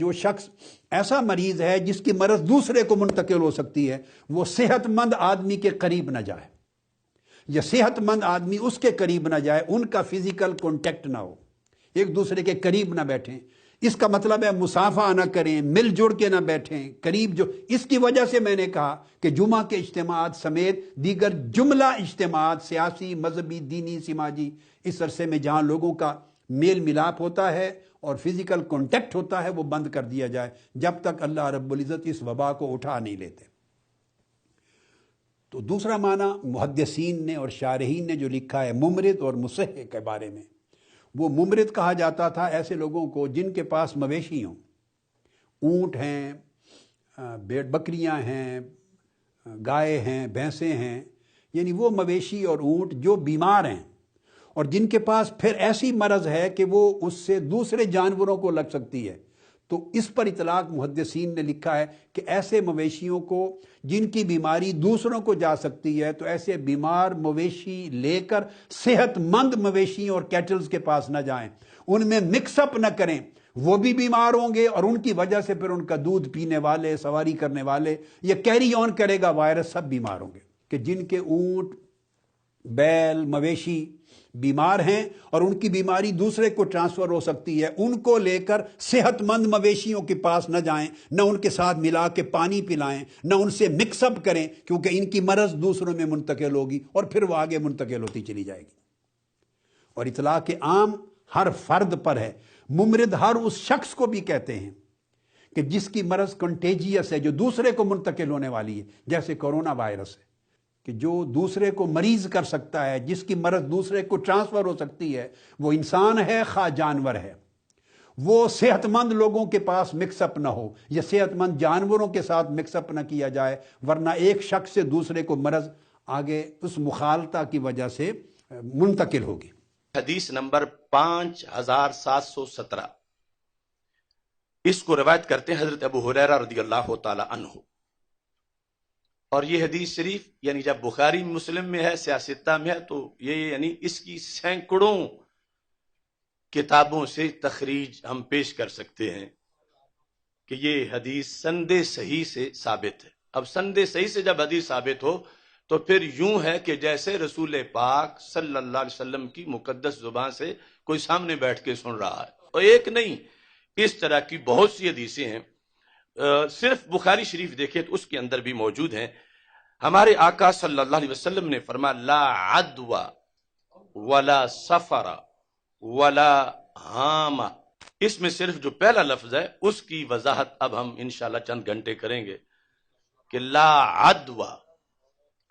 جو شخص ایسا مریض ہے جس کی مرض دوسرے کو منتقل ہو سکتی ہے، وہ صحت مند آدمی کے قریب نہ جائے، یا صحت مند آدمی اس کے قریب نہ جائے، ان کا فزیکل کانٹیکٹ نہ ہو، ایک دوسرے کے قریب نہ بیٹھیں۔ اس کا مطلب ہے مصافحہ نہ کریں، مل جڑ کے نہ بیٹھیں قریب۔ جو اس کی وجہ سے میں نے کہا کہ جمعہ کے اجتماعات سمیت دیگر جملہ اجتماعات، سیاسی، مذہبی، دینی، سماجی، اس عرصے میں جہاں لوگوں کا میل ملاپ ہوتا ہے اور فزیکل کانٹیکٹ ہوتا ہے، وہ بند کر دیا جائے جب تک اللہ رب العزت اس وبا کو اٹھا نہیں لیتے۔ تو دوسرا معنی محدثین نے اور شارحین نے جو لکھا ہے ممرض اور مصحح کے بارے میں، وہ ممرض کہا جاتا تھا ایسے لوگوں کو جن کے پاس مویشی ہوں، اونٹ ہیں، بکریاں ہیں، گائے ہیں، بھینسیں ہیں، یعنی وہ مویشی اور اونٹ جو بیمار ہیں اور جن کے پاس پھر ایسی مرض ہے کہ وہ اس سے دوسرے جانوروں کو لگ سکتی ہے، تو اس پر اطلاق محدثین نے لکھا ہے کہ ایسے مویشیوں کو جن کی بیماری دوسروں کو جا سکتی ہے، تو ایسے بیمار مویشی لے کر صحت مند مویشیوں اور کیٹلز کے پاس نہ جائیں، ان میں مکس اپ نہ کریں، وہ بھی بیمار ہوں گے اور ان کی وجہ سے پھر ان کا دودھ پینے والے، سواری کرنے والے، یا کیری آن کرے گا وائرس، سب بیمار ہوں گے۔ کہ جن کے اونٹ، بیل، مویشی بیمار ہیں اور ان کی بیماری دوسرے کو ٹرانسفر ہو سکتی ہے، ان کو لے کر صحت مند مویشیوں کے پاس نہ جائیں، نہ ان کے ساتھ ملا کے پانی پلائیں، نہ ان سے مکس اپ کریں، کیونکہ ان کی مرض دوسروں میں منتقل ہوگی اور پھر وہ آگے منتقل ہوتی چلی جائے گی۔ اور اطلاق عام ہر فرد پر ہے، ممرض ہر اس شخص کو بھی کہتے ہیں کہ جس کی مرض کنٹیجیس ہے، جو دوسرے کو منتقل ہونے والی ہے، جیسے کورونا وائرس ہے کہ جو دوسرے کو مریض کر سکتا ہے، جس کی مرض دوسرے کو ٹرانسفر ہو سکتی ہے، وہ انسان ہے خواہ جانور ہے، وہ صحت مند لوگوں کے پاس مکس اپ نہ ہو، یا صحت مند جانوروں کے ساتھ مکس اپ نہ کیا جائے، ورنہ ایک شخص سے دوسرے کو مرض آگے اس مخالطہ کی وجہ سے منتقل ہوگی۔ حدیث نمبر 5717، اس کو روایت کرتے ہیں حضرت ابو ہریرہ رضی اللہ تعالی عنہ، اور یہ حدیث شریف یعنی جب بخاری مسلم میں ہے، سیاستہ میں ہے، تو یہ یعنی اس کی سینکڑوں کتابوں سے تخریج ہم پیش کر سکتے ہیں کہ یہ حدیث سند صحیح سے ثابت ہے۔ اب سند صحیح سے جب حدیث ثابت ہو تو پھر یوں ہے کہ جیسے رسول پاک صلی اللہ علیہ وسلم کی مقدس زبان سے کوئی سامنے بیٹھ کے سن رہا ہے، اور ایک نہیں، اس طرح کی بہت سی حدیثیں ہیں۔ صرف بخاری شریف دیکھیں تو اس کے اندر بھی موجود ہیں۔ ہمارے آقا صلی اللہ علیہ وسلم نے فرمایا لا عدوى ولا سفر ولا ہامہ، اس میں صرف جو پہلا لفظ ہے اس کی وضاحت اب ہم انشاءاللہ چند گھنٹے کریں گے کہ لا عدوى،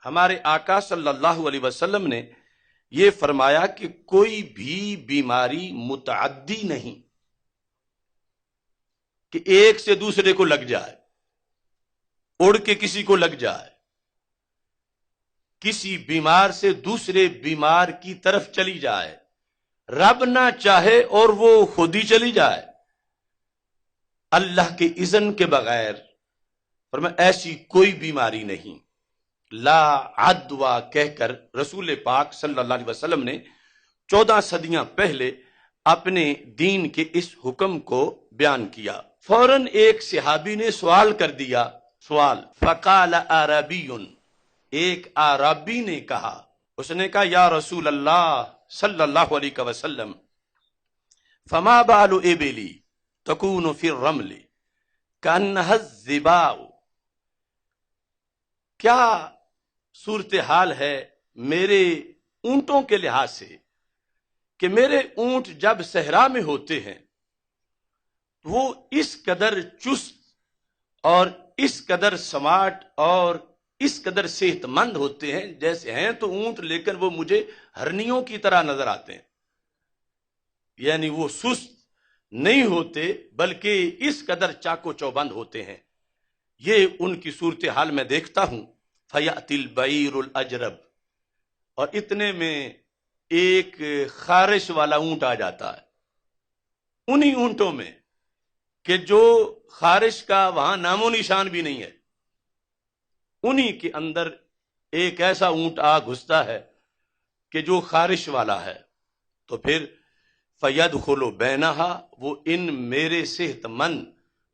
ہمارے آقا صلی اللہ علیہ وسلم نے یہ فرمایا کہ کوئی بھی بیماری متعدی نہیں کہ ایک سے دوسرے کو لگ جائے، اڑ کے کسی کو لگ جائے، کسی بیمار سے دوسرے بیمار کی طرف چلی جائے، رب نہ چاہے اور وہ خود ہی چلی جائے اللہ کے اذن کے بغیر، فرمایا ایسی کوئی بیماری نہیں۔ لا عدوى کہہ کر رسول پاک صلی اللہ علیہ وسلم نے 14 صدیاں پہلے اپنے دین کے اس حکم کو بیان کیا۔ فوراً ایک صحابی نے سوال کر دیا، سوال، فقال عربی، ایک عربی نے کہا، اس نے کہا یا رسول اللہ صلی اللہ علیہ وسلم، فما بال ابلی تکون فی الرمل کانها الظباء، کیا صورتحال ہے میرے اونٹوں کے لحاظ سے کہ میرے اونٹ جب صحرا میں ہوتے ہیں وہ اس قدر چست اور اس قدر سمارٹ اور اس قدر صحت مند ہوتے ہیں، جیسے ہیں تو اونٹ لیکن وہ مجھے ہرنیوں کی طرح نظر آتے ہیں، یعنی وہ سست نہیں ہوتے بلکہ اس قدر چاقو چوبند ہوتے ہیں۔ یہ ان کی صورتحال میں دیکھتا ہوں۔ فیأتی البعیر الاجرب، اور اتنے میں ایک خارش والا اونٹ آ جاتا ہے، انہی اونٹوں میں کہ جو خارش کا وہاں نام و نشان بھی نہیں ہے، انہی کے اندر ایک ایسا اونٹ آ گھستا ہے کہ جو خارش والا ہے، تو پھر فیدخل بینہا، وہ ان میرے صحت مند